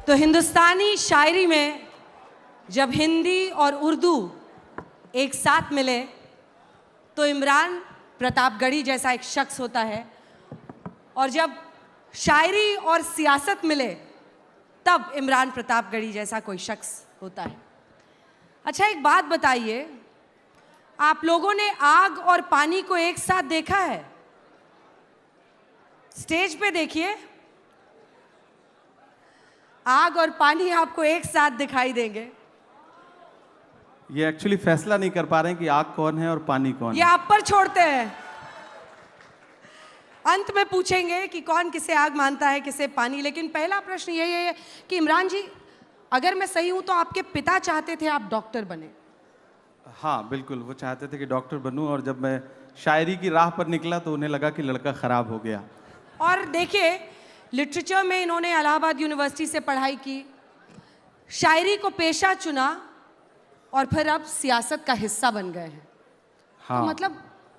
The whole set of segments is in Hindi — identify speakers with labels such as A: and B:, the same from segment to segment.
A: तो हिंदुस्तानी शायरी में जब हिंदी और उर्दू एक साथ मिले तो इमरान प्रतापगढ़ी जैसा एक शख्स होता है, और जब शायरी और सियासत मिले तब इमरान प्रतापगढ़ी जैसा कोई शख्स होता है। अच्छा, एक बात बताइए, आप लोगों ने आग और पानी को एक साथ देखा है? स्टेज पे देखिए, आग और पानी आपको एक साथ दिखाई देंगे।
B: ये एक्चुअली फैसला नहीं कर पा रहे हैं कि आग कौन है और पानी कौन
A: ये
B: है।
A: आप पर छोड़ते हैं, अंत में पूछेंगे कि कौन किसे आग मानता है, किसे पानी। लेकिन पहला प्रश्न यही है कि इमरान जी, अगर मैं सही हूं तो आपके पिता चाहते थे आप डॉक्टर बने?
B: हाँ बिल्कुल, वो चाहते थे कि डॉक्टर बनूं, और जब मैं शायरी की राह पर निकला तो उन्हें लगा कि लड़का खराब हो गया।
A: और देखिए, लिटरेचर में इन्होंने इलाहाबाद यूनिवर्सिटी से पढ़ाई की, शायरी को पेशा चुना और फिर अब सियासत का हिस्सा बन गए हैं।
B: हाँ,
A: तो मतलब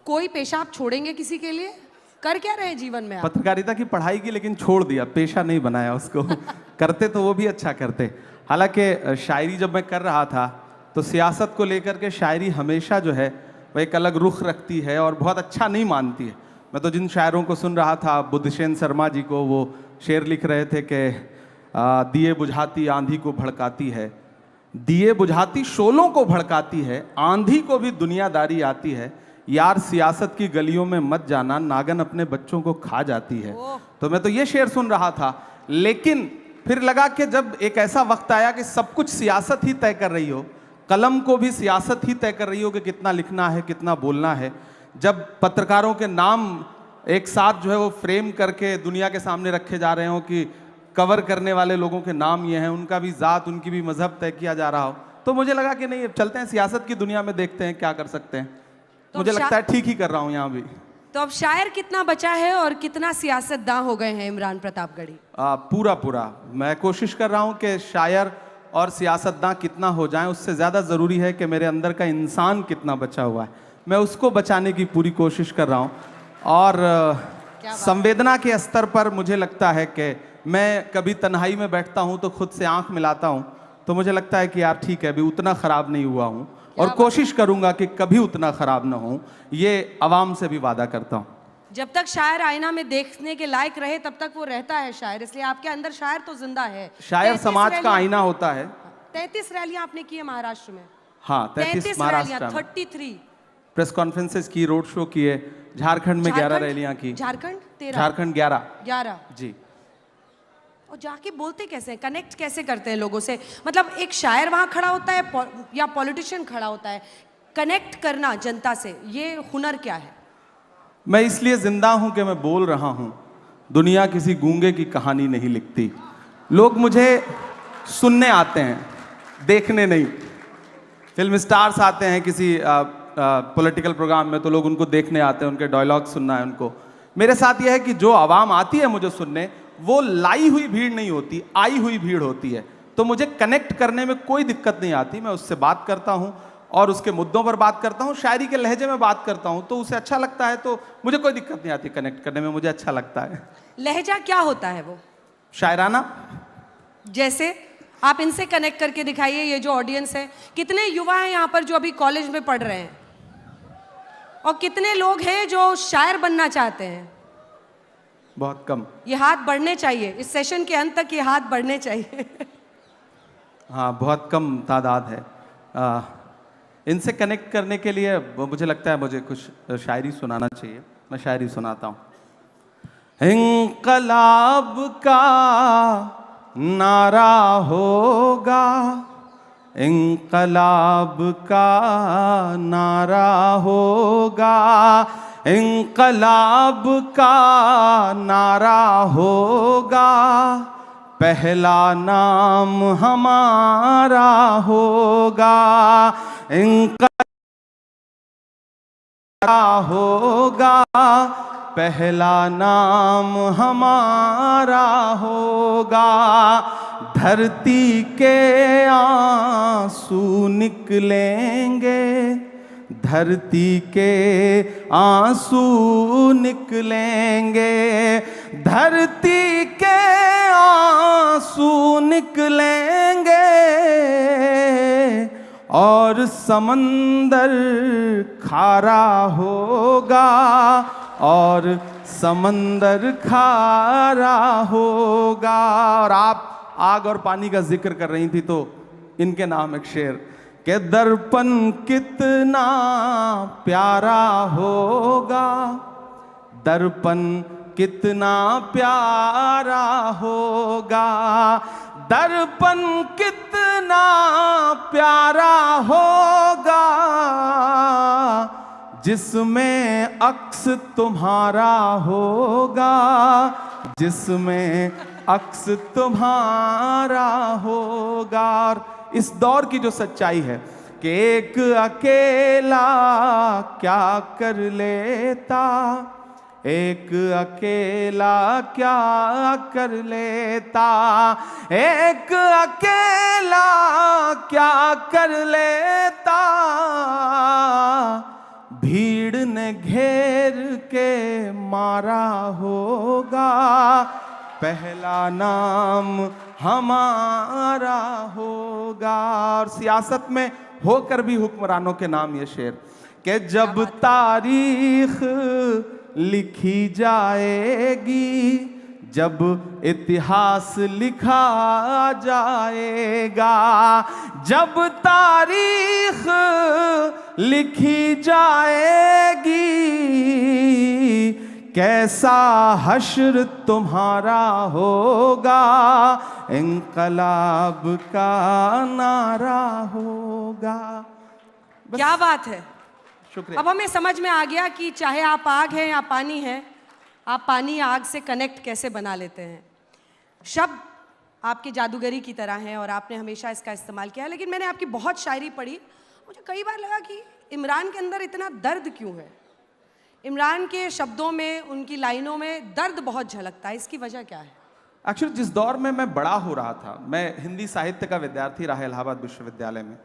A: कोई पेशा आप छोड़ेंगे किसी के लिए? कर क्या रहे जीवन में आप?
B: पत्रकारिता की पढ़ाई की, लेकिन छोड़ दिया, पेशा नहीं बनाया उसको। करते तो वो भी अच्छा करते। हालांकि शायरी जब मैं कर रहा था तो सियासत को लेकर के शायरी हमेशा जो है वो एक अलग रुख रखती है और बहुत अच्छा नहीं मानती है। मैं तो जिन शायरों को सुन रहा था, बुद्धसेन शर्मा जी को, वो शेर लिख रहे थे कि दिए बुझाती आंधी को भड़काती है, दिए बुझाती शोलों को भड़काती है, आंधी को भी दुनियादारी आती है, यार सियासत की गलियों में मत जाना, नागन अपने बच्चों को खा जाती है। तो मैं तो ये शेर सुन रहा था, लेकिन फिर लगा कि जब एक ऐसा वक्त आया कि सब कुछ सियासत ही तय कर रही हो, कलम को भी सियासत ही तय कर रही हो कि कितना लिखना है, कितना बोलना है, जब पत्रकारों के नाम एक साथ जो है वो फ्रेम करके दुनिया के सामने रखे जा रहे हो कि कवर करने वाले लोगों के नाम ये हैं, उनका भी ज़ात, उनकी भी मजहब तय किया जा रहा हो, तो मुझे लगा कि नहीं, अब चलते हैं सियासत की दुनिया में, देखते हैं क्या कर सकते हैं। तो मुझे लगता है ठीक ही कर रहा हूँ यहाँ भी।
A: तो अब शायर कितना बचा है और कितना सियासतदां हो गए हैं इमरान प्रतापगढ़ी?
B: पूरा पूरा मैं कोशिश कर रहा हूँ कि शायर और सियासतदां कितना हो जाएं, उससे ज़्यादा ज़रूरी है कि मेरे अंदर का इंसान कितना बचा हुआ है, मैं उसको बचाने की पूरी कोशिश कर रहा हूँ। और संवेदना के स्तर पर मुझे लगता है कि मैं कभी तन्हाई में बैठता हूँ तो खुद से आंख मिलाता हूँ, तो मुझे लगता है कि यार ठीक है, अभी उतना ख़राब नहीं हुआ हूँ, और कोशिश करूँगा कि कभी उतना ख़राब ना हो, ये आवाम से भी वादा करता हूँ।
A: जब तक शायर आईना में देखने के लायक रहे तब तक वो रहता है शायर, इसलिए आपके अंदर शायर तो जिंदा है।
B: शायर समाज का आईना होता है।
A: 33 रैलियां आपने की है महाराष्ट्र में?
B: हाँ, 33 महाराष्ट्र में,
A: 33
B: प्रेस कॉन्फ्रेंसेस की, रोड शो किए, झारखंड में 11 रैलियां की।
A: झारखंड 13?
B: झारखंड 11 जी।
A: और जाके बोलते कैसे हैं, कनेक्ट कैसे करते हैं लोगों से? मतलब एक शायर वहां खड़ा होता है या पॉलिटिशियन खड़ा होता है, कनेक्ट करना जनता से, ये हुनर क्या है?
B: मैं इसलिए जिंदा हूं कि मैं बोल रहा हूं, दुनिया किसी गूंगे की कहानी नहीं लिखती। लोग मुझे सुनने आते हैं, देखने नहीं। फिल्म स्टार्स आते हैं किसी पॉलिटिकल प्रोग्राम में तो लोग उनको देखने आते हैं, उनके डायलॉग सुनना है उनको। मेरे साथ यह है कि जो आवाम आती है मुझे सुनने, वो लाई हुई भीड़ नहीं होती, आई हुई भीड़ होती है। तो मुझे कनेक्ट करने में कोई दिक्कत नहीं आती, मैं उससे बात करता हूँ और उसके मुद्दों पर बात करता हूँ, शायरी के लहजे में बात करता हूँ, तो उसे अच्छा लगता है, तो मुझे कोई दिक्कत नहीं आती कनेक्ट करने में, मुझे अच्छा लगता है।
A: लहजा क्या होता है वो?
B: शायराना।
A: जैसे आप इनसे कनेक्ट करके दिखाइए, ये जो ऑडियंस है, कितने युवा हैं यहाँ पर जो अभी कॉलेज में पढ़ रहे हैं, और कितने लोग हैं जो शायर बनना चाहते हैं?
B: बहुत कम।
A: ये हाथ बढ़ने चाहिए, इस सेशन के अंत तक ये हाथ बढ़ने चाहिए।
B: हाँ, बहुत कम तादाद है। इनसे कनेक्ट करने के लिए मुझे लगता है मुझे कुछ शायरी सुनाना चाहिए, मैं शायरी सुनाता हूँ। इंकलाब का नारा होगा, इंकलाब का नारा होगा, इंकलाब का नारा होगा, पहला नाम हमारा होगा, इंकलाब होगा, पहला नाम हमारा होगा, धरती के आंसू निकलेंगे, धरती के आंसू निकलेंगे, धरती के आंसू निकलेंगे और समंदर खारा होगा, और समंदर खारा होगा। और आप आग और पानी का जिक्र कर रही थी, तो इनके नाम एक शेर के दर्पण कितना प्यारा होगा, दर्पण कितना प्यारा होगा, दर्पण कितना प्यारा होगा, जिसमें अक्स तुम्हारा होगा, जिसमें अक्स तुम्हारा होगा। और इस दौर की जो सच्चाई है कि एक अकेला क्या कर लेता, एक अकेला क्या कर लेता, एक अकेला क्या कर लेता, भीड़ ने घेर के मारा होगा, पहला नाम हमारा होगा। और सियासत में होकर भी हुक्मरानों के नाम ये शेर कि जब तारीख लिखी जाएगी, जब इतिहास लिखा जाएगा, जब तारीख लिखी जाएगी, कैसा हश्र तुम्हारा होगा, इंकलाब का नारा होगा।
A: क्या बात है।
B: शुक्रिया।
A: अब हमें समझ में आ गया कि चाहे आप आग हैं या पानी हैं, आप पानी या आग से कनेक्ट कैसे बना लेते हैं। शब्द आपकी जादूगरी की तरह हैं और आपने हमेशा इसका इस्तेमाल किया है। लेकिन मैंने आपकी बहुत शायरी पढ़ी, मुझे कई बार लगा कि इमरान के अंदर इतना दर्द क्यों है। इमरान के शब्दों में, उनकी लाइनों में दर्द बहुत झलकता है, इसकी वजह क्या है?
B: एक्चुअली जिस दौर में मैं बड़ा हो रहा था, मैं हिंदी साहित्य का विद्यार्थी रहा इलाहाबाद विश्वविद्यालय में,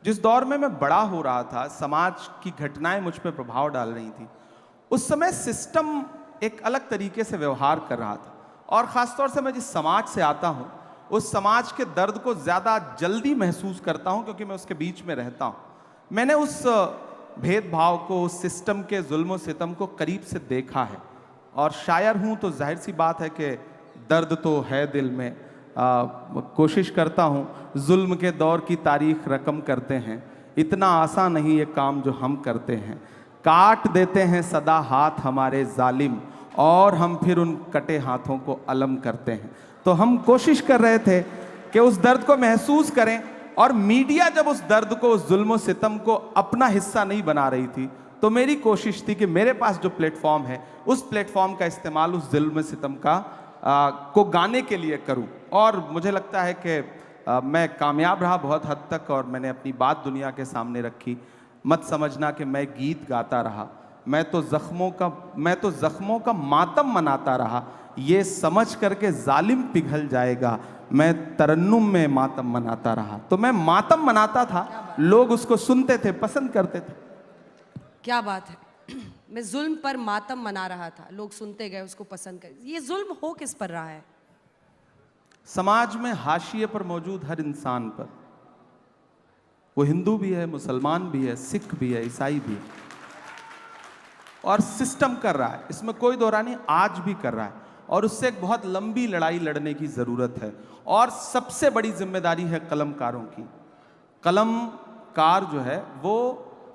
B: जिस दौर में मैं बड़ा हो रहा था, समाज की घटनाएं मुझ पर प्रभाव डाल रही थी, उस समय सिस्टम एक अलग तरीके से व्यवहार कर रहा था। और ख़ासतौर से मैं जिस समाज से आता हूँ, उस समाज के दर्द को ज़्यादा जल्दी महसूस करता हूँ क्योंकि मैं उसके बीच में रहता हूँ। मैंने उस भेदभाव को, उस सिस्टम के जुल्म सितम को करीब से देखा है। और शायर हूँ तो जाहिर सी बात है कि दर्द तो है दिल में। कोशिश करता हूँ, जुल्म के दौर की तारीख रकम करते हैं, इतना आसान नहीं ये काम जो हम करते हैं, काट देते हैं सदा हाथ हमारे जालिम, और हम फिर उन कटे हाथों को अलम करते हैं। तो हम कोशिश कर रहे थे कि उस दर्द को महसूस करें, और मीडिया जब उस दर्द को, उस जुल्म सितम को अपना हिस्सा नहीं बना रही थी, तो मेरी कोशिश थी कि मेरे पास जो प्लेटफॉर्म है, उस प्लेटफॉर्म का इस्तेमाल उस जुल्म सितम का को गाने के लिए करूं। और मुझे लगता है कि मैं कामयाब रहा बहुत हद तक, और मैंने अपनी बात दुनिया के सामने रखी। मत समझना कि मैं गीत गाता रहा, मैं तो जख्मों का मातम मनाता रहा, ये समझ करके जालिम पिघल जाएगा, मैं तरन्नुम में मातम मनाता रहा। तो मैं मातम मनाता था, लोग उसको सुनते थे, पसंद करते थे।
A: क्या बात है। मैं जुल्म पर मातम मना रहा था, लोग सुनते गए, उसको पसंद कर। ये जुल्म हो किस पर रहा है?
B: समाज में हाशिए पर मौजूद हर इंसान पर, वो हिंदू भी है, मुसलमान भी है, सिख भी है, ईसाई भी है, और सिस्टम कर रहा है, इसमें कोई दो राय नहीं, आज भी कर रहा है। और उससे एक बहुत लंबी लड़ाई लड़ने की ज़रूरत है। और सबसे बड़ी जिम्मेदारी है कलमकारों की। कलमकार जो है वो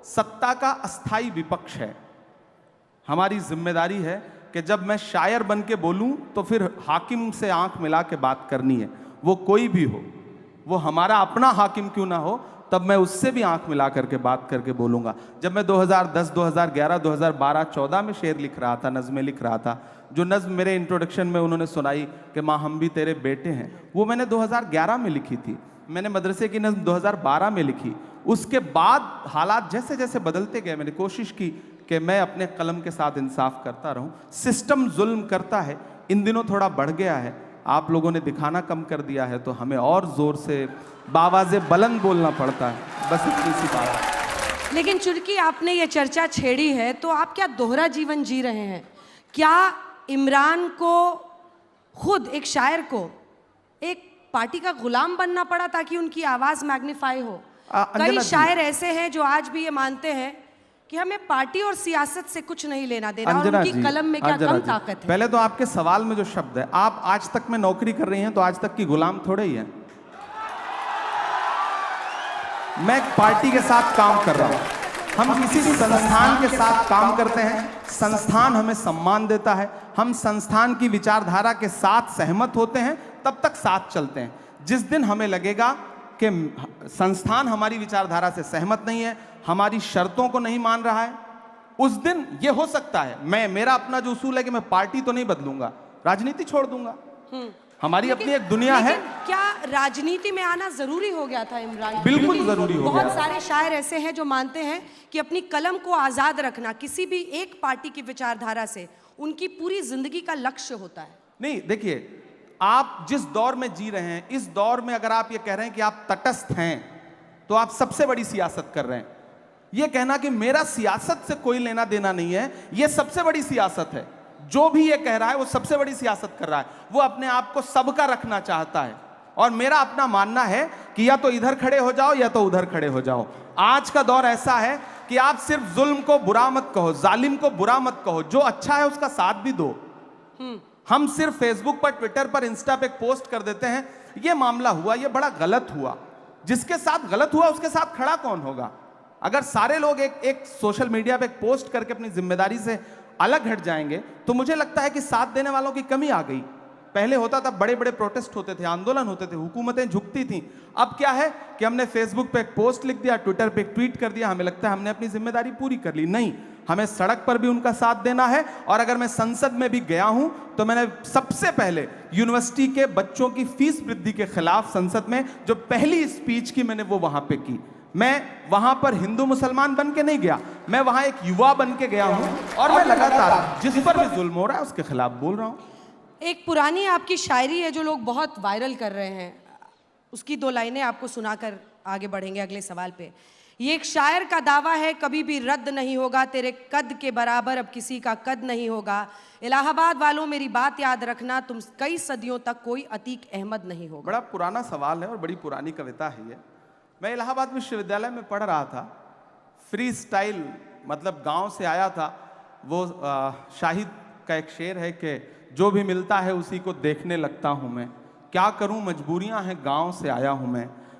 B: सत्ता का अस्थाई विपक्ष है। हमारी जिम्मेदारी है कि जब मैं शायर बन के बोलूं तो फिर हाकिम से आंख मिला के बात करनी है, वो कोई भी हो, वो हमारा अपना हाकिम क्यों ना हो, तब मैं उससे भी आंख मिला करके बात करके बोलूंगा। जब मैं 2010, 2011, 2012, 14 में शेर लिख रहा था, नज़में लिख रहा था, जो नज़्म मेरे इंट्रोडक्शन में उन्होंने सुनाई कि माँ हम भी तेरे बेटे हैं, वो मैंने 2011 में लिखी थी। मैंने मदरसे की नज़्म 2012 में लिखी। उसके बाद हालात जैसे जैसे बदलते गए, मैंने कोशिश की कि मैं अपने कलम के साथ इंसाफ करता रहूं। सिस्टम जुल्म करता है, इन दिनों थोड़ा बढ़ गया है, आप लोगों ने दिखाना कम कर दिया है, तो हमें और जोर से बावाज़े बुलंद बोलना पड़ता है। बस इतनी सी बात है।
A: लेकिन चूंकि आपने ये चर्चा छेड़ी है, तो आप क्या दोहरा जीवन जी रहे हैं? क्या इमरान को, खुद एक शायर को, एक पार्टी का गुलाम बनना पड़ा ताकि उनकी आवाज मैग्नीफाई हो।
B: अंजना
A: कई
B: जी।
A: शायर ऐसे हैं जो आज भी ये मानते हैं कि हमें पार्टी और सियासत से कुछ नहीं लेना देना, और
B: अंजना
A: उनकी
B: जी,
A: कलम में क्या
B: अंजना
A: कम
B: जी,
A: ताकत है।
B: पहले तो आपके सवाल में जो शब्द है, आप आज तक में नौकरी कर रही हैं तो आज तक की गुलाम थोड़े ही है। मैं एक पार्टी के साथ काम कर रहा हूं, हम किसी संस्थान के साथ काम करते हैं, संस्थान हमें सम्मान देता है, हम संस्थान की विचारधारा के साथ सहमत होते हैं, तब तक साथ चलते हैं। जिस दिन हमें लगेगा कि संस्थान हमारी विचारधारा से सहमत नहीं है, हमारी शर्तों को नहीं मान रहा है, उस दिन ये हो सकता है मेरा अपना जो उसूल है कि मैं पार्टी तो नहीं बदलूंगा, राजनीति छोड़ दूंगा। हमारी अपनी एक दुनिया है।
A: क्या राजनीति में आना जरूरी हो गया था इमरान?
B: बिल्कुल जरूरी हो गया।
A: बहुत सारे शायर ऐसे हैं जो मानते हैं कि अपनी कलम को आजाद रखना किसी भी एक पार्टी की विचारधारा से उनकी पूरी जिंदगी का लक्ष्य होता है।
B: नहीं, देखिए, आप जिस दौर में जी रहे हैं, इस दौर में अगर आप ये कह रहे हैं कि आप तटस्थ हैं, तो आप सबसे बड़ी सियासत कर रहे हैं। ये कहना कि मेरा सियासत से कोई लेना देना नहीं है, ये सबसे बड़ी सियासत है। जो भी ये कह रहा है वो सबसे बड़ी सियासत कर रहा है। वो अपने आप को सबका रखना चाहता है, और मेरा अपना मानना है कि या तो इधर खड़े हो जाओ या तो उधर खड़े हो जाओ। आज का दौर ऐसा है कि आप सिर्फ जुल्म को बुरा मत कहो, जालिम को बुरा मत कहो, जो अच्छा है उसका साथ भी दो। हम सिर्फ फेसबुक पर, ट्विटर पर, इंस्टा पे पोस्ट कर देते हैं, ये मामला हुआ, ये बड़ा गलत हुआ। जिसके साथ गलत हुआ उसके साथ खड़ा कौन होगा? अगर सारे लोग एक सोशल मीडिया पे पोस्ट करके अपनी जिम्मेदारी से अलग हट जाएंगे तो मुझे लगता है कि साथ देने वालों की कमी आ गई। पहले होता था, बड़े बड़े प्रोटेस्ट होते थे, आंदोलन होते थे, हुकूमतें झुकती थीं। अब क्या है कि हमने फेसबुक पे एक पोस्ट लिख दिया, ट्विटर पे एक ट्वीट कर दिया, हमें लगता है हमने अपनी जिम्मेदारी पूरी कर ली। नहीं, हमें सड़क पर भी उनका साथ देना है। और अगर मैं संसद में भी गया हूं तो मैंने सबसे पहले यूनिवर्सिटी के बच्चों की फीस वृद्धि के खिलाफ संसद में जो पहली स्पीच की मैंने वो वहां पे की। मैं वहां पर हिंदू मुसलमान बन के नहीं गया, मैं वहां एक युवा बन के गया हूं, और मैं लगातार जिस पर भी जुल्म हो रहा है उसके खिलाफ बोल रहा हूं।
A: एक पुरानी आपकी शायरी है जो लोग बहुत वायरल कर रहे हैं, उसकी 2 लाइनें आपको सुनाकर आगे बढ़ेंगे अगले सवाल पे। ये एक शायर का दावा है, कभी भी रद्द नहीं होगा, तेरे कद के बराबर अब किसी का कद नहीं होगा। इलाहाबाद वालों मेरी बात याद रखना, तुम कई सदियों तक कोई अतीक अहमद नहीं होगा।
B: बड़ा पुराना सवाल है और बड़ी पुरानी कविता है ये। मैं इलाहाबाद विश्वविद्यालय में पढ़ रहा था, फ्री स्टाइल मतलब गांव से आया था। वो शाहिद का एक शेर है कि जो भी मिलता है उसी को देखने लगता हूं मैं, क्या करूं मजबूरियां हैं गांव से आया हूं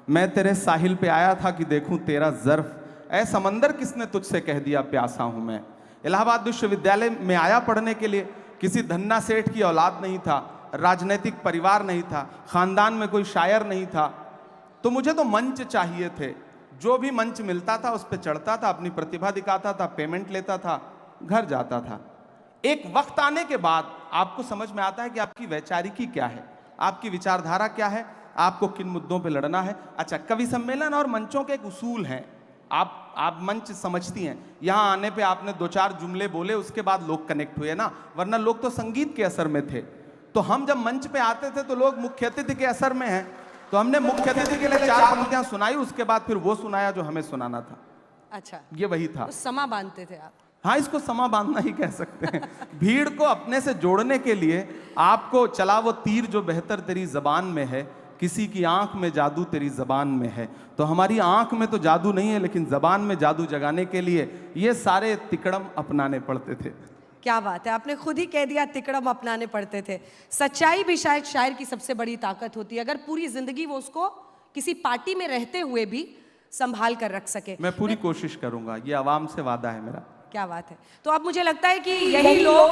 B: मैं तेरे साहिल पे आया था कि देखूं तेरा ज़र्फ, ऐ समंदर किसने तुझसे कह दिया प्यासा हूं मैं। इलाहाबाद विश्वविद्यालय में आया पढ़ने के लिए, किसी धन्ना सेठ की औलाद नहीं था, राजनीतिक परिवार नहीं था, खानदान में कोई शायर नहीं था, तो मुझे तो मंच चाहिए थे। जो भी मंच मिलता था उस पर चढ़ता था, अपनी प्रतिभा दिखाता था, पेमेंट लेता था, घर जाता था। एक वक्त आने के बाद आपको समझ में आता है कि आपकी वैचारिकी क्या है, आपकी विचारधारा क्या है, आपको किन मुद्दों पे लड़ना है। अच्छा, कवि सम्मेलन और मंचों के एक उसूल हैं। आप मंच समझती हैं, यहाँ आने पे आपने 2-4 जुमले बोले, उसके बाद लोग कनेक्ट हुए ना, वरना लोग तो संगीत के असर में थे। तो हम जब मंच पे आते थे तो लोग मुख्य अतिथि के असर में हैं, तो हमने मुख्य अतिथि के लिए 4 पंक्तियां सुनाई, उसके बाद फिर वो सुनाया जो हमें सुनाना था।
A: अच्छा,
B: ये वही था।
A: तो समा बांधते थे आप?
B: हाँ, इसको समा बांधना ही कह सकते हैं। भीड़ को अपने से जोड़ने के लिए आपको चला वो तीर जो बेहतर तेरी जबान में है, किसी की आंख में जादू तेरी जबान में है। तो हमारी आंख में तो जादू नहीं है, लेकिन जबान में जादू जगाने के लिए ये सारे तिकड़म अपनाने पड़ते थे।
A: क्या बात है, आपने खुद ही कह दिया तिकड़म अपनाने पड़ते थे। सच्चाई भी शायद शायर की सबसे बड़ी ताकत होती है, अगर पूरी जिंदगी वो उसको किसी पार्टी में रहते हुए भी संभाल कर रख सके।
B: मैं पूरी कोशिश करूंगा, ये आवाम से वादा है मेरा।
A: क्या बात है। तो अब मुझे लगता है कि यही लोग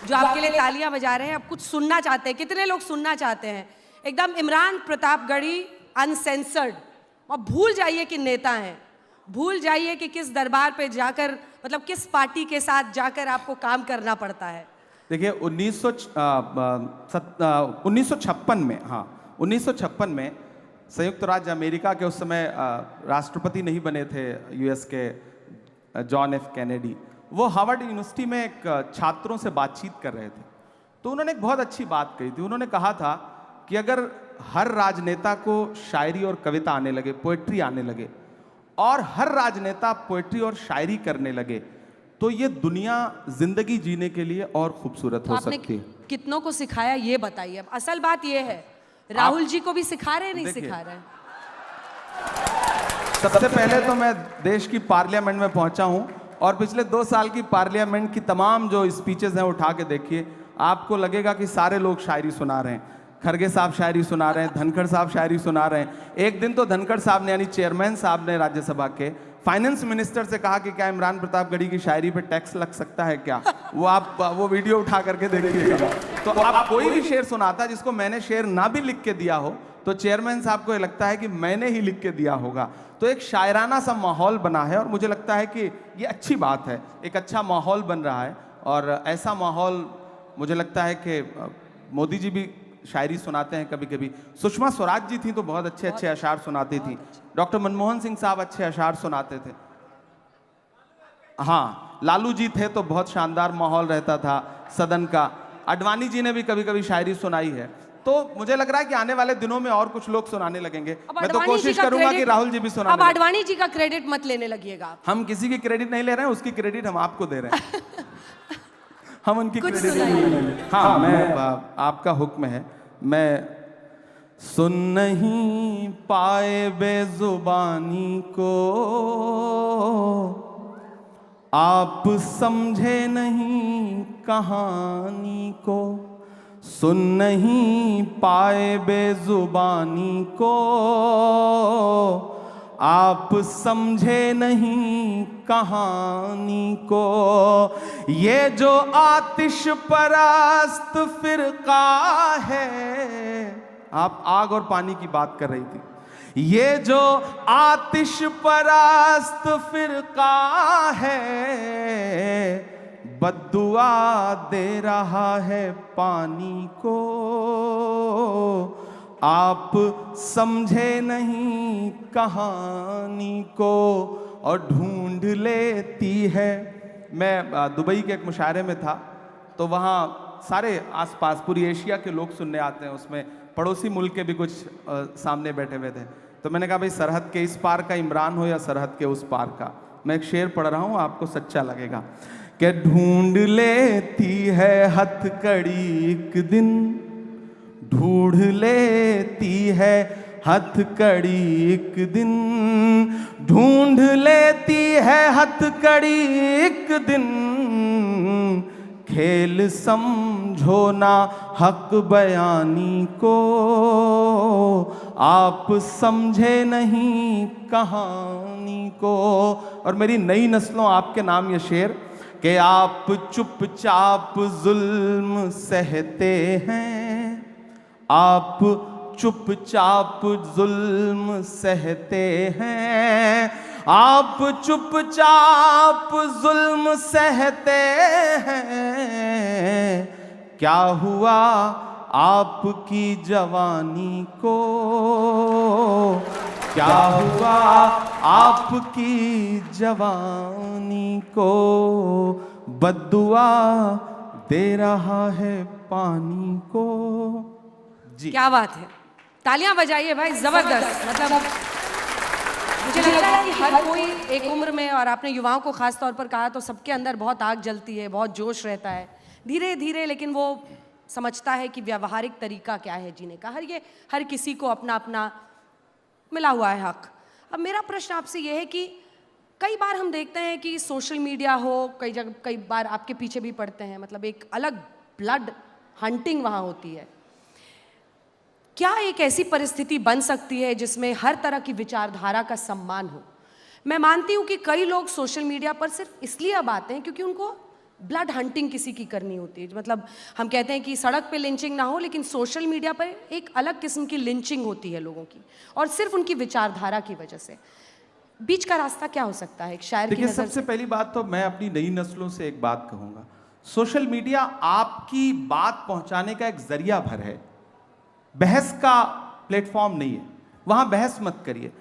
A: जो आपके लिए तालियां बजा रहे हैं अब कुछ सुनना चाहते हैं। कितने लोग सुनना चाहते हैं एकदम इमरान प्रतापगढ़ी अनसेंसर्ड? और भूल जाइए कि नेता हैं, भूल जाइए कि किस दरबार पे जाकर, मतलब किस पार्टी के साथ जाकर आपको काम करना पड़ता है।
B: देखिए 1956 में, हाँ 1956 में संयुक्त राज्य अमेरिका के उस समय राष्ट्रपति नहीं बने थे यूएस के जॉन एफ कैनेडी। वो हार्वर्ड यूनिवर्सिटी में एक छात्रों से बातचीत कर रहे थे, तो उन्होंने एक बहुत अच्छी बात कही थी। उन्होंने कहा था कि अगर हर राजनेता को शायरी और कविता आने लगे, पोएट्री आने लगे, और हर राजनेता पोएट्री और शायरी करने लगे, तो ये दुनिया जिंदगी जीने के लिए और खूबसूरत हो सकती है।
A: कितनों को सिखाया ये बताइए। अब असल बात ये है, राहुल जी को भी सिखा रहे हैं, नहीं
B: देखिए,
A: सिखा रहे हैं?
B: सबसे पहले तो मैं देश की पार्लियामेंट में पहुंचा हूं और पिछले 2 साल की पार्लियामेंट की तमाम जो स्पीचेस हैं उठा के देखिए, आपको लगेगा कि सारे लोग शायरी सुना रहे हैं। खरगे साहब शायरी सुना रहे हैं, धनखड़ साहब शायरी सुना रहे हैं। एक दिन तो धनखड़ साहब ने यानी चेयरमैन साहब ने राज्यसभा के फाइनेंस मिनिस्टर से कहा कि क्या इमरान प्रतापगढ़ी की शायरी पे टैक्स लग सकता है क्या? वो वीडियो उठा करके देखिएगा। तो आप कोई भी शेर सुनाता जिसको मैंने शेर ना भी लिख के दिया हो तो चेयरमैन साहब को ये लगता है कि मैंने ही लिख के दिया होगा। तो एक शायराना सा माहौल बना है और मुझे लगता है कि ये अच्छी बात है, एक अच्छा माहौल बन रहा है। और ऐसा माहौल मुझे लगता है कि मोदी जी भी शायरी सुनाते हैं कभी कभी। सुषमा स्वराज जी थी तो बहुत अच्छे अच्छे अशार सुनाती थी। डॉक्टर मनमोहन सिंह साहब अच्छे अशार सुनाते थे। हाँ, लालू जी थे तो बहुत शानदार माहौल रहता था सदन का। आडवाणी जी ने भी कभी कभी शायरी सुनाई है। तो मुझे लग रहा है कि आने वाले दिनों में और कुछ लोग सुनाने लगेंगे। मैं तो कोशिश करूंगा कि राहुल जी भी सुनाने।
A: अब आडवाणी जी का क्रेडिट मत लेने लगिएगा।
B: हम किसी की क्रेडिट नहीं ले रहे हैं, उसकी क्रेडिट हम आपको दे रहे हैं। हम उनकी
A: कुछ
B: क्रेडिट नहीं ले रहे हैं। हाँ, मैं आपका हुक्म है। मैं सुन नहीं पाए बेजुबानी को, आप समझे नहीं कहानी को। सुन नहीं पाए बेजुबानी को, आप समझे नहीं कहानी को। ये जो आतिश परस्त फिरका है, आप आग और पानी की बात कर रही थी। ये जो आतिश परस्त फिरका है, बद्दुआ दे रहा है पानी को। आप समझे नहीं कहानी को और ढूंढ लेती है। मैं दुबई के एक मुशायरे में था तो वहाँ सारे आसपास पूरी एशिया के लोग सुनने आते हैं। उसमें पड़ोसी मुल्क के भी कुछ सामने बैठे हुए थे। तो मैंने कहा भाई, सरहद के इस पार का इमरान हो या सरहद के उस पार का। मैं एक शेर पढ़ रहा हूँ, आपको सच्चा लगेगा कि ढूंढ लेती है हथकड़ी एक दिन, ढूंढ लेती है हथकड़ी एक दिन, ढूंढ लेती है हथकड़ी एक दिन। खेल समझो ना हक बयानी को, आप समझे नहीं कहानी को। और मेरी नई नस्लों आपके नाम ये शेर कि आप चुपचाप जुल्म सहते हैं, आप चुपचाप जुल्म सहते हैं, आप चुपचाप जुल्म सहते हैं। क्या हुआ आपकी जवानी को, क्या हुआ आपकी जवानी को। बद्दुआ दे रहा है पानी को। जी,
A: क्या बात है, तालियां बजाइए भाई, जबरदस्त। मतलब मुझे लगता है कि हर कोई एक उम्र में, और आपने युवाओं को खास तौर पर कहा, तो सबके अंदर बहुत आग जलती है, बहुत जोश रहता है धीरे धीरे, लेकिन वो समझता है कि व्यावहारिक तरीका क्या है जीने का। हर किसी को अपना अपना मिला हुआ है हक। अब मेरा प्रश्न आपसे ये है कि कई बार हम देखते हैं कि सोशल मीडिया हो, कई बार आपके पीछे भी पड़ते हैं, मतलब एक अलग ब्लड हंटिंग वहाँ होती है। क्या एक ऐसी परिस्थिति बन सकती है जिसमें हर तरह की विचारधारा का सम्मान हो? मैं मानती हूँ कि कई लोग सोशल मीडिया पर सिर्फ इसलिए अब आते हैं क्योंकि उनको ब्लड हंटिंग किसी की करनी होती है। मतलब हम कहते हैं कि सड़क पे लिंचिंग ना हो, लेकिन सोशल मीडिया पर एक अलग किस्म की लिंचिंग होती है लोगों की, और सिर्फ उनकी विचारधारा की वजह से। बीच का रास्ता क्या हो सकता है एक शायर की नजर से?
B: सबसे पहली बात तो मैं अपनी नई नस्लों से एक बात कहूंगा, सोशल मीडिया आपकी बात पहुंचाने का एक जरिया भर है, बहस का प्लेटफॉर्म नहीं है। वहां बहस मत करिए।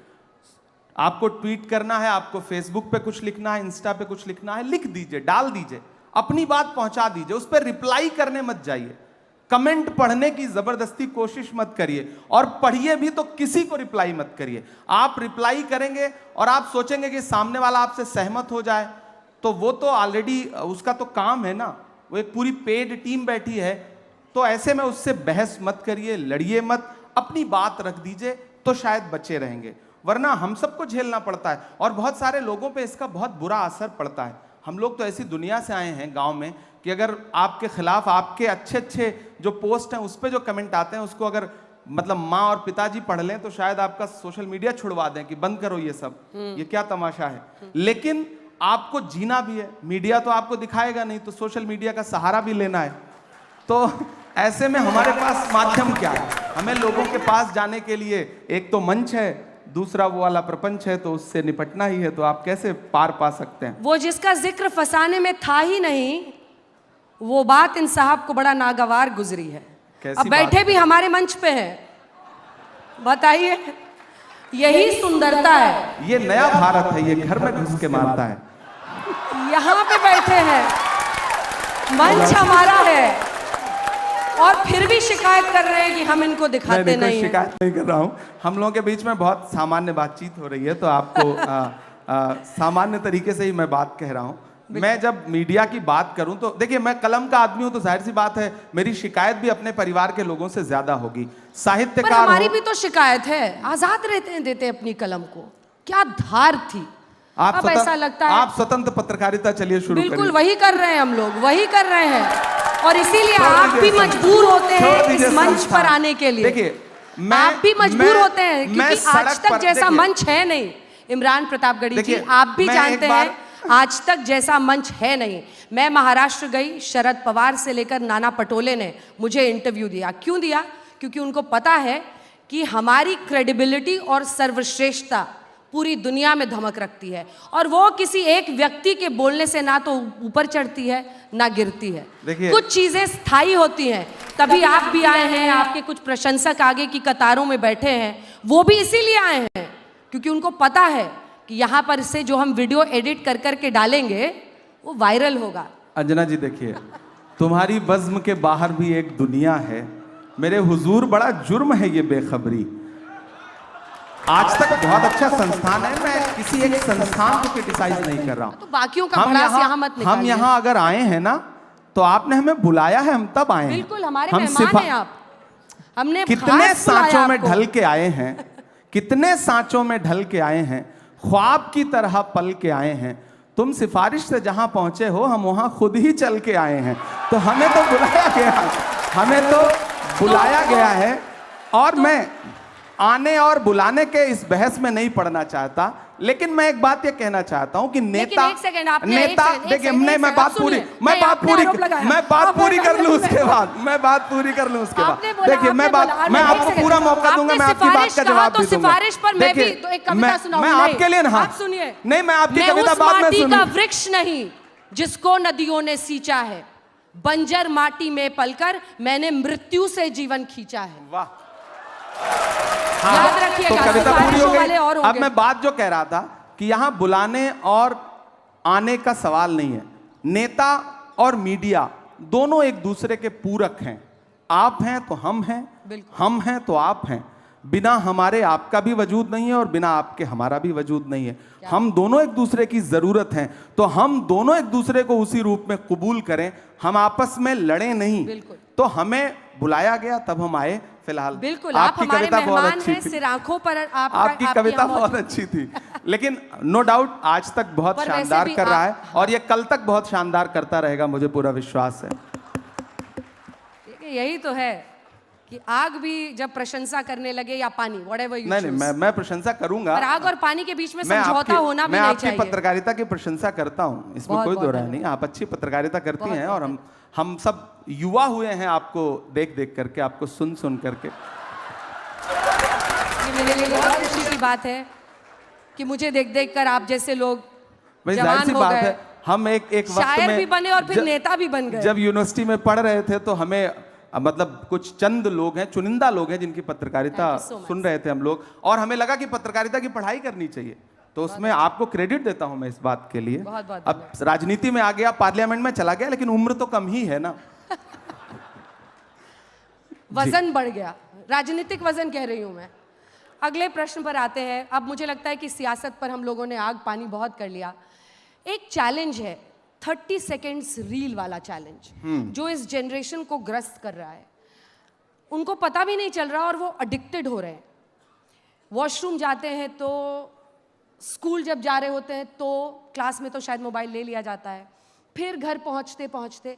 B: आपको ट्वीट करना है, आपको फेसबुक पे कुछ लिखना है, इंस्टा पे कुछ लिखना है, लिख दीजिए, डाल दीजिए, अपनी बात पहुंचा दीजिए। उस पर रिप्लाई करने मत जाइए, कमेंट पढ़ने की जबरदस्ती कोशिश मत करिए, और पढ़िए भी तो किसी को रिप्लाई मत करिए। आप रिप्लाई करेंगे और आप सोचेंगे कि सामने वाला आपसे सहमत हो जाए, तो वो तो ऑलरेडी उसका तो काम है ना, वो एक पूरी पेड टीम बैठी है। तो ऐसे में उससे बहस मत करिए, लड़िए मत, अपनी बात रख दीजिए तो शायद बचे रहेंगे, वरना हम सबको झेलना पड़ता है और बहुत सारे लोगों पे इसका बहुत बुरा असर पड़ता है। हम लोग तो ऐसी दुनिया से आए हैं गांव में कि अगर आपके खिलाफ आपके अच्छे अच्छे जो पोस्ट हैं उस पर जो कमेंट आते हैं उसको अगर मतलब माँ और पिताजी पढ़ लें तो शायद आपका सोशल मीडिया छुड़वा दें कि बंद करो ये सब, ये क्या तमाशा है। लेकिन आपको जीना भी है, मीडिया तो आपको दिखाएगा नहीं, तो सोशल मीडिया का सहारा भी लेना है। तो ऐसे में हमारे पास माध्यम क्या है, हमें लोगों के पास जाने के लिए एक तो मंच है, दूसरा वो वाला प्रपंच है, तो उससे निपटना ही है। तो आप कैसे पार पा सकते हैं?
A: वो जिसका जिक्र फसाने में था ही नहीं, वो बात इन साहब को बड़ा नागवार गुजरी है। अब बैठे भी हमारे मंच पे हैं, बताइए, यही सुंदरता है।
B: ये नया भारत है, ये घर में घुस के मारता है।
A: यहाँ पे बैठे हैं, मंच हमारा है, और फिर भी शिकायत कर रहे हैं कि हम इनको दिखाते नहीं हैं।
B: शिकायत नहीं कर रहा हूँ, हम लोगों के बीच में बहुत सामान्य बातचीत हो रही है, तो आपको सामान्य तरीके से ही मैं बात कह रहा हूँ। मैं जब मीडिया की बात करूं तो देखिए, मैं कलम का आदमी हूं, तो जाहिर सी बात है मेरी शिकायत भी अपने परिवार के लोगों से ज्यादा होगी। साहित्यकार
A: हमारी भी तो शिकायत है, आजाद देते अपनी कलम को, क्या धार थी। अब ऐसा लगता है
B: आप स्वतंत्र पत्रकारिता चलिए शुरू करिए।
A: बिल्कुल वही कर रहे हैं हम लोग, वही कर रहे हैं, और इसीलिए आप भी मजबूर होते हैं इस मंच पर आने के लिए।
B: देखिए,
A: आप भी मजबूर होते हैं क्योंकि आज तक जैसा मंच है नहीं। इमरान प्रतापगढ़ी जी, आप भी जानते हैं आज तक जैसा मंच है नहीं। मैं महाराष्ट्र गई, शरद पवार से लेकर नाना पटोले ने मुझे इंटरव्यू दिया। क्यों दिया? क्योंकि उनको पता है कि हमारी क्रेडिबिलिटी और सर्वश्रेष्ठता पूरी दुनिया में धमक रखती है, और वो किसी एक व्यक्ति के बोलने से ना तो ऊपर चढ़ती है ना गिरती है। कुछ चीजें स्थायी होती हैं। तभी आप भी आए हैं, आपके कुछ प्रशंसक आगे की कतारों में बैठे हैं, वो भी इसीलिए आए हैं क्योंकि उनको पता है कि यहाँ पर से जो हम वीडियो एडिट कर करके डालेंगे वो वायरल होगा।
B: अंजना जी देखिए, तुम्हारी बज़्म के बाहर भी एक दुनिया है, मेरे हुजूर बड़ा जुर्म है ये बेखबरी। आज तक बहुत अच्छा संस्थान है, मैं किसी एक संस्थान को क्रिटिसाइज नहीं कर रहा हूँ,
A: तो बाकियों का भड़ास यहाँ मत निकालिए।
B: हम यहाँ अगर आए हैं ना तो आपने हमें बुलाया है, हम तब आए हैं।
A: बिल्कुल हमारे मेहमान हैं आप। हमने
B: कितने सांचों में ढल के आए हैं, कितने सांचों में ढल के आए हैं, ख्वाब की तरह पल के आए हैं। तुम सिफारिश से जहां पहुंचे हो, हम वहां खुद ही चल के आए हैं। तो हमें तो बुलाया गया, हमें तो बुलाया गया है। और मैं आने और बुलाने के इस बहस में नहीं पड़ना चाहता, लेकिन मैं एक बात ये कहना चाहता हूं कि नेता देखिए, नहीं, मैं बात पूरी कर लूं उसके बाद, देखिए, मैं आपको पूरा मौका दूंगा, मैं आपकी बात का जवाब भी दूंगा।
A: सिफारिश पर मैं भी तो एक कविता सुनाऊंगा।
B: मैं आपके लिए ना,
A: आप सुनिए,
B: नहीं, मैं आपकी कविता बाद में सुनूंगा।
A: वृक्ष नहीं जिसको नदियों ने सींचा है, बंजर माटी में पलकर मैंने मृत्यु से जीवन खींचा है।
B: वाह,
A: याद रखिएगा,
B: तो कविता पूरी हो गई।
A: और
B: अब मैं बात जो कह रहा था कि यहाँ बुलाने और आने का सवाल नहीं है। नेता और मीडिया दोनों एक दूसरे के पूरक हैं। आप हैं तो हम हैं, हम हैं तो आप हैं। बिना हमारे आपका भी वजूद नहीं है और बिना आपके हमारा भी वजूद नहीं है। हम दोनों एक दूसरे की जरूरत हैं, तो हम दोनों एक दूसरे को उसी रूप में कबूल करें, हम आपस में लड़े नहीं। तो हमें बुलाया गया, तब हम आए। फिलहाल
A: बिल्कुल आपकी कविता बहुत अच्छी थी, सिर आंखों पर
B: आपकी कविता बहुत अच्छी थी, लेकिन नो डाउट आज तक बहुत शानदार कर रहा है और ये कल तक बहुत शानदार करता रहेगा, मुझे पूरा विश्वास है।
A: यही तो है कि आग भी जब प्रशंसा करने लगे, या पानी, व्हाटएवर यू चूज।
B: नहीं, मैं प्रशंसा करूंगा,
A: पर आग और पानी के बीच में समझौता होना भी नहीं चाहिए।
B: मैं आपकी पत्रकारिता की प्रशंसा करता हूं, इसमें कोई दो राय नहीं। आप अच्छी पत्रकारिता करती हैं और हम सब युवा हुए हैं आपको देख देख करके, आपको सुन सुन करके।
A: ये मेरे लिए बहुत खुशी की बात है कि मुझे देख देख कर आप जैसे लोग जवान हो गए।
B: हम एक वक्त में
A: शायर भी बने और फिर नेता भी बन गए।
B: जब यूनिवर्सिटी में पढ़ रहे थे तो हमें मतलब कुछ चंद लोग हैं, चुनिंदा लोग हैं जिनकी पत्रकारिता सुन रहे थे हम लोग, और हमें लगा कि पत्रकारिता की पढ़ाई करनी चाहिए। तो उसमें आपको क्रेडिट देता हूं मैं इस बात के लिए। अब राजनीति में आ गया, पार्लियामेंट में चला गया, लेकिन उम्र तो कम ही है ना।
A: वजन बढ़ गया, राजनीतिक वजन कह रही हूं मैं। अगले प्रश्न पर आते हैं। अब मुझे लगता है कि सियासत पर हम लोगों ने आग पानी बहुत कर लिया। एक चैलेंज है 30 सेकेंड्स रील वाला चैलेंज, जो इस जनरेशन को ग्रस्त कर रहा है। उनको पता भी नहीं चल रहा और वो एडिक्टेड हो रहे हैं। वॉशरूम जाते हैं तो, स्कूल जब जा रहे होते हैं तो क्लास में तो शायद मोबाइल ले लिया जाता है, फिर घर पहुंचते पहुंचते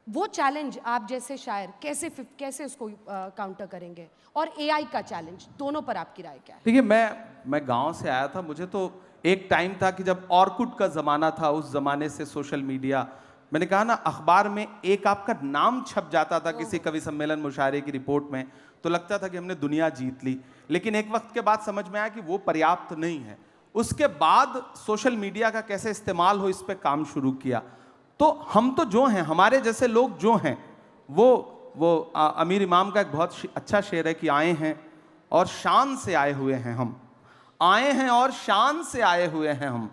A: वो चैलेंज आप जैसे शायर कैसे उसको काउंटर करेंगे, और एआई का चैलेंज, दोनों पर आपकी राय क्या है?
B: देखिए, मैं गांव से आया था। मुझे तो एक टाइम था कि जब ऑर्कुट का ज़माना था, उस ज़माने से सोशल मीडिया, मैंने कहा ना, अखबार में एक आपका नाम छप जाता था किसी कवि सम्मेलन मुशायरे की रिपोर्ट में, तो लगता था कि हमने दुनिया जीत ली। लेकिन एक वक्त के बाद समझ में आया कि वो पर्याप्त नहीं है। उसके बाद सोशल मीडिया का कैसे इस्तेमाल हो, इस पर काम शुरू किया। तो हम तो जो हैं, हमारे जैसे लोग जो हैं, वो अमीर इमाम का एक बहुत अच्छा शेर है कि आए हैं और शान से आए हुए हैं हम, आए हैं और शान से आए हुए हैं हम,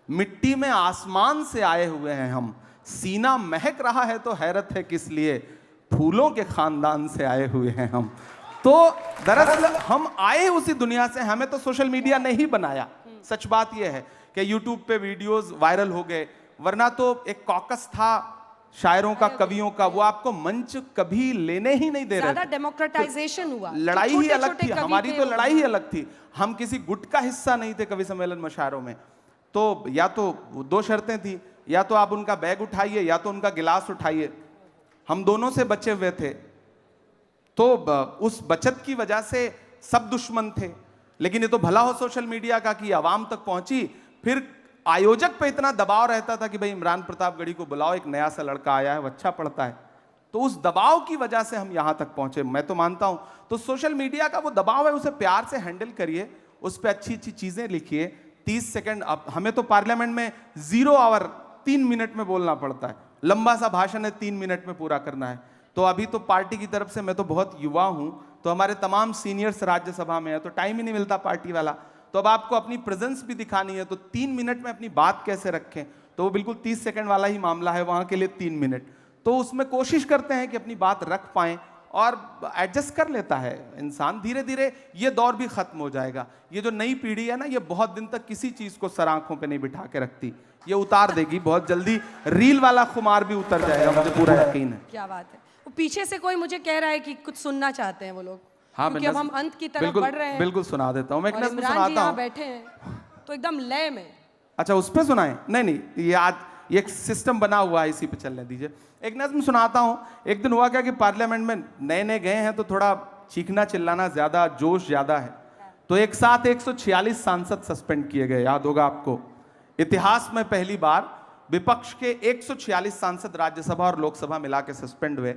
B: मिट्टी में आसमान से आए हुए हैं हम, सीना महक रहा है तो हैरत है किस लिए, फूलों के खानदान से आए हुए हैं हम। तो दरअसल हम आए उसी दुनिया से, हमें तो सोशल मीडिया ने ही बनाया। सच बात यह है कि यूट्यूब पे वीडियोस वायरल हो गए, वरना तो एक कॉकस था शायरों का, कवियों का, वो आपको मंच कभी लेने ही नहीं दे रहे।
A: ज्यादा डेमोक्रेटाइजेशन हुआ,
B: लड़ाई ही अलग थी, हमारी तो लड़ाई ही अलग थी। हम किसी गुट का हिस्सा नहीं थे कवि सम्मेलन मुशायरों में। तो या तो दो शर्तें थी, या तो आप उनका बैग उठाइए या तो उनका गिलास उठाइए। हम दोनों से बचे हुए थे, तो उस बचत की वजह से सब दुश्मन थे। लेकिन ये तो भला हो सोशल मीडिया का कि आवाम तक पहुंची। फिर आयोजक पे इतना दबाव रहता था कि भाई इमरान प्रतापगढ़ी को बुलाओ, एक नया सा लड़का आया है, वो अच्छा पढ़ता है। तो उस दबाव की वजह से हम यहां तक पहुंचे, मैं तो मानता हूं। तो सोशल मीडिया का वो दबाव है, उसे प्यार से हैंडल करिए, उस पर अच्छी अच्छी चीजें लिखिए। 30 सेकंड, अब हमें तो पार्लियामेंट में 0 आवर 3 मिनट में बोलना पड़ता है, लंबा सा भाषण है 3 मिनट में पूरा करना है। तो अभी तो पार्टी की तरफ से, मैं तो बहुत युवा हूं, तो हमारे तमाम सीनियर्स राज्यसभा में है, तो टाइम ही नहीं मिलता पार्टी वाला। तो अब आपको अपनी प्रेजेंस भी दिखानी है, तो 3 मिनट में अपनी बात कैसे रखें, तो वो बिल्कुल 30 सेकंड वाला ही मामला है, वहां के लिए 3 मिनट। तो उसमें कोशिश करते हैं कि अपनी बात रख पाएं, और एडजस्ट कर लेता है इंसान। धीरे धीरे ये दौर भी खत्म हो जाएगा। ये जो नई पीढ़ी है ना, ये बहुत दिन तक किसी चीज को सर आंखों पे नहीं बिठा के रखती, ये उतार देगी बहुत जल्दी। रील वाला खुमार भी उतर जाएगा, मुझे पूरा यकीन है।
A: क्या बात है। वो पीछे से कोई मुझे कह रहा है कि कुछ सुनना चाहते हैं वो लोग।
B: हाँ,
A: क्योंकि अब हम अंत की तरफ बढ़ रहे हैं।
B: बिल्कुल सुना देता हूँ, मैं एक नज़्म सुनाता हूँ।
A: बैठे हैं तो एकदम लय में।
B: अच्छा, उस पे सुनाएं? नहीं, ये आज ये एक सिस्टम बना हुआ है, इसी पे चलने दीजिए। एक नज़्म सुनाता हूँ। एक दिन हुआ क्या कि पार्लियामेंट में नए नए गए हैं, तो थोड़ा चीखना चिल्लाना ज्यादा, जोश ज्यादा है। तो एक साथ 146 सांसद सस्पेंड किए गए। याद होगा आपको, इतिहास में पहली बार विपक्ष के 146 सांसद राज्यसभा और लोकसभा मिला के सस्पेंड हुए।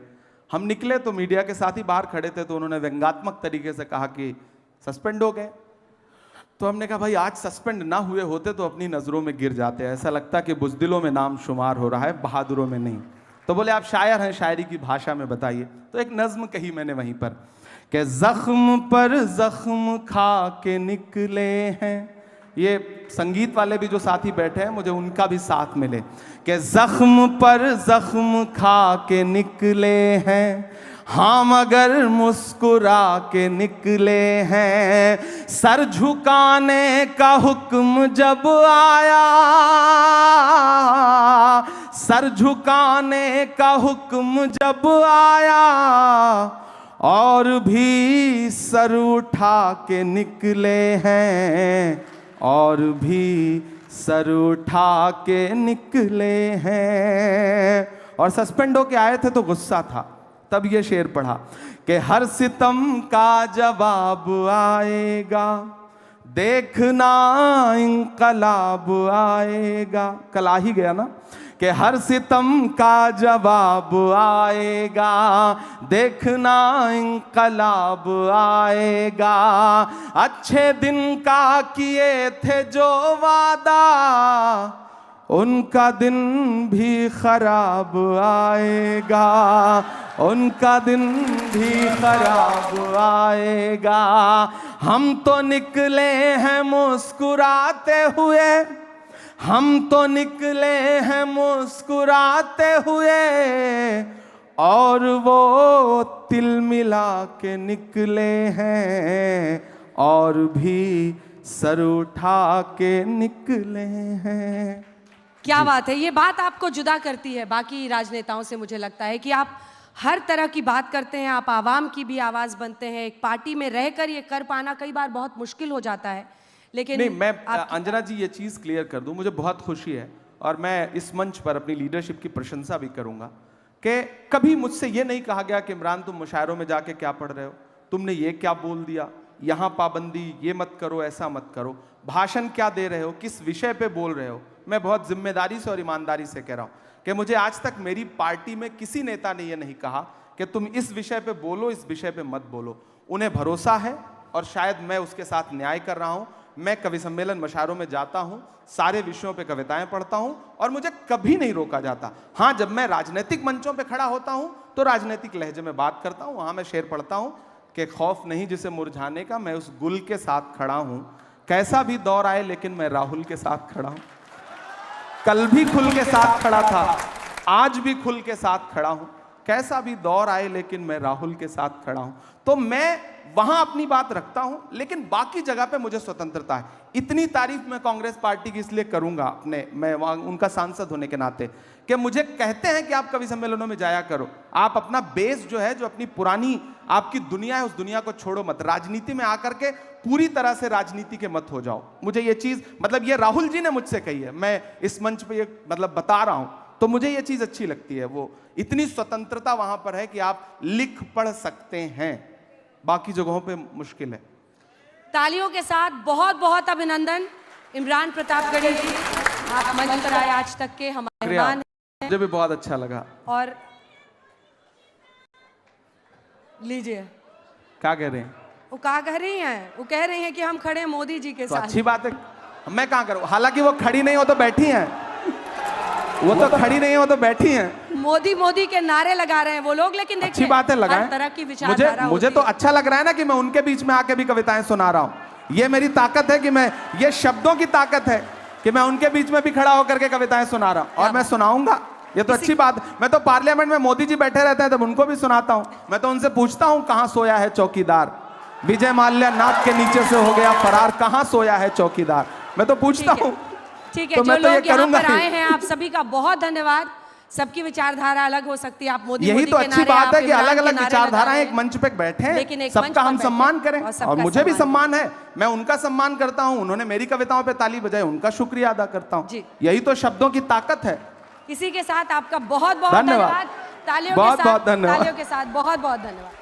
B: हम निकले तो मीडिया के साथ ही बाहर खड़े थे, तो उन्होंने व्यंग्यात्मक तरीके से कहा कि सस्पेंड हो गए। तो हमने कहा भाई, आज सस्पेंड ना हुए होते तो अपनी नजरों में गिर जाते, ऐसा लगता कि बुज़दिलों में नाम शुमार हो रहा है, बहादुरों में नहीं। तो बोले आप शायर हैं, शायरी की भाषा में बताइए। तो एक नज्म कही मैंने वहीं पर कि जख्म पर जख्म खा के निकले हैं। ये संगीत वाले भी जो साथी बैठे हैं, मुझे उनका भी साथ मिले कि जख्म पर जख्म खा के निकले हैं, हाँ मगर मुस्कुरा के निकले हैं। सर झुकाने का हुक्म जब आया, सर झुकाने का हुक्म जब आया, और भी सर उठा के निकले हैं, और भी सर उठा के निकले हैं। और सस्पेंड होके आए थे तो गुस्सा था, तब ये शेर पढ़ा कि हर सितम का जवाब आएगा, देखना इंकलाब आएगा। कल आ ही गया ना कि हर सितम का जवाब आएगा, देखना इंकलाब आएगा। अच्छे दिन का किए थे जो वादा, उनका दिन भी खराब आएगा, उनका दिन भी खराब आएगा। हम तो निकले हैं मुस्कुराते हुए, हम तो निकले हैं मुस्कुराते हुए, और वो तिल मिला के निकले हैं, और भी सर उठा के निकले हैं।
A: क्या बात है। ये बात आपको जुदा करती है बाकी राजनेताओं से। मुझे लगता है कि आप हर तरह की बात करते हैं, आप आवाम की भी आवाज़ बनते हैं। एक पार्टी में रहकर ये कर पाना कई बार बहुत मुश्किल हो जाता है, लेकिन
B: नहीं, मैं अंजना जी ये चीज़ क्लियर कर दूं, मुझे बहुत खुशी है और मैं इस मंच पर अपनी लीडरशिप की प्रशंसा भी करूंगा कि कभी मुझसे ये नहीं कहा गया कि इमरान तुम मुशायरों में जाके क्या पढ़ रहे हो, तुमने ये क्या बोल दिया, यहाँ पाबंदी, ये मत करो, ऐसा मत करो, भाषण क्या दे रहे हो, किस विषय पे बोल रहे हो। मैं बहुत जिम्मेदारी से और ईमानदारी से कह रहा हूँ कि मुझे आज तक मेरी पार्टी में किसी नेता ने यह नहीं कहा कि तुम इस विषय पे बोलो, इस विषय पे मत बोलो। उन्हें भरोसा है और शायद मैं उसके साथ न्याय कर रहा हूँ। मैं कवि सम्मेलन मुशायरों में जाता हूँ, सारे विषयों पे कविताएं पढ़ता हूँ और मुझे कभी नहीं रोका जाता। हाँ, जब मैं राजनीतिक मंचों पे खड़ा होता हूँ तो राजनीतिक लहजे में बात करता हूँ। वहाँ मैं शेर पढ़ता हूँ कि खौफ नहीं जिसे मुरझाने का, मैं उस गुल के साथ खड़ा हूँ, कैसा भी दौर आए लेकिन मैं राहुल के साथ खड़ा हूँ। कल भी खुल के साथ खड़ा था, आज भी खुल के साथ खड़ा हूं, कैसा भी दौर आए लेकिन मैं राहुल के साथ खड़ा हूं। तो मैं वहां अपनी बात रखता हूं, लेकिन बाकी जगह पे मुझे स्वतंत्रता है। इतनी तारीफ मैं कांग्रेस पार्टी की इसलिए करूंगा मैं उनका सांसद होने के नाते कि मुझे कहते हैं कि आप कवि सम्मेलनों में जाया करो, आप अपना बेस जो है, जो अपनी पुरानी आपकी दुनिया है, उस दुनिया को छोड़ो मत, राजनीति में आकर के पूरी तरह से राजनीति के मत हो जाओ। मुझे ये चीज, मतलब ये राहुल जी ने मुझसे कही है, मैं इस मंच पे ये मतलब बता रहा हूं, तो मुझे ये चीज अच्छी लगती है। वो इतनी स्वतंत्रता वहां पर है कि आप लिख पढ़ सकते हैं, बाकी जगहों पे मुश्किल है।
A: तालियों के साथ बहुत बहुत अभिनंदन इमरान प्रतापगढ़ी जी, आप मंच पर आए आज तक के हमारे मेहमान हैं।
B: मुझे भी बहुत अच्छा लगा।
A: और लीजिए,
B: क्या कह रहे हैं?
A: वो क्या कह रही हैं? वो कह रही हैं कि हम खड़े हैं मोदी जी के
B: तो
A: साथ।
B: अच्छी बात है, मैं कहाँ करूँ, हालांकि वो खड़ी नहीं हो तो बैठी हैं, वो तो खड़ी नहीं हो तो बैठी हैं।
A: मोदी मोदी के नारे लगा रहे हैं वो लोग, लेकिन देखिए
B: अच्छी बात है, लगाएं।
A: हर तरह की विचारधारा
B: मुझे तो अच्छा लग रहा है ना कि मैं उनके बीच में आके भी कविताएं सुना रहा हूँ। ये मेरी ताकत है कि मैं, ये शब्दों की ताकत है कि मैं उनके बीच में भी खड़ा होकर के कविताएं सुना रहा हूँ और मैं सुनाऊंगा। ये तो अच्छी बात। मैं तो पार्लियामेंट में मोदी जी बैठे रहते हैं तब उनको भी सुनाता हूँ। मैं तो उनसे पूछता हूँ कहाँ सोया है चौकीदार, विजय माल्या नाक के नीचे से हो गया फरार, कहाँ सोया है चौकीदार, मैं तो पूछता हूँ।
A: ठीक है,
B: तो
A: जो
B: मैं तो
A: लोग यहाँ पर आए हैं आप सभी का बहुत धन्यवाद। सबकी विचारधारा अलग हो सकती है, आप मोदी
B: यही
A: मोदी
B: तो
A: के
B: अच्छी
A: नारे,
B: बात है
A: आप
B: कि अलग
A: इमरान के
B: अलग
A: नारे
B: विचारधाराएं
A: लगा
B: एक मंच पे बैठे हैं,
A: लेकिन एक मंच
B: सबका
A: पर
B: हम
A: बैठे
B: सम्मान करें
A: और सबका
B: और मुझे भी
A: सम्मान
B: सम्मान है। मैं उनका सम्मान करता हूं, उन्होंने मेरी कविताओं पे ताली बजाई, उनका शुक्रिया अदा करता हूं। यही तो शब्दों की ताकत है।
A: इसी के साथ आपका बहुत बहुत
B: धन्यवाद।
A: धन्यवाद। तालियों
B: बहुत
A: के साथ,
B: बहुत धन्यवाद।
A: तालियों के साथ बहुत बहुत धन्यवाद।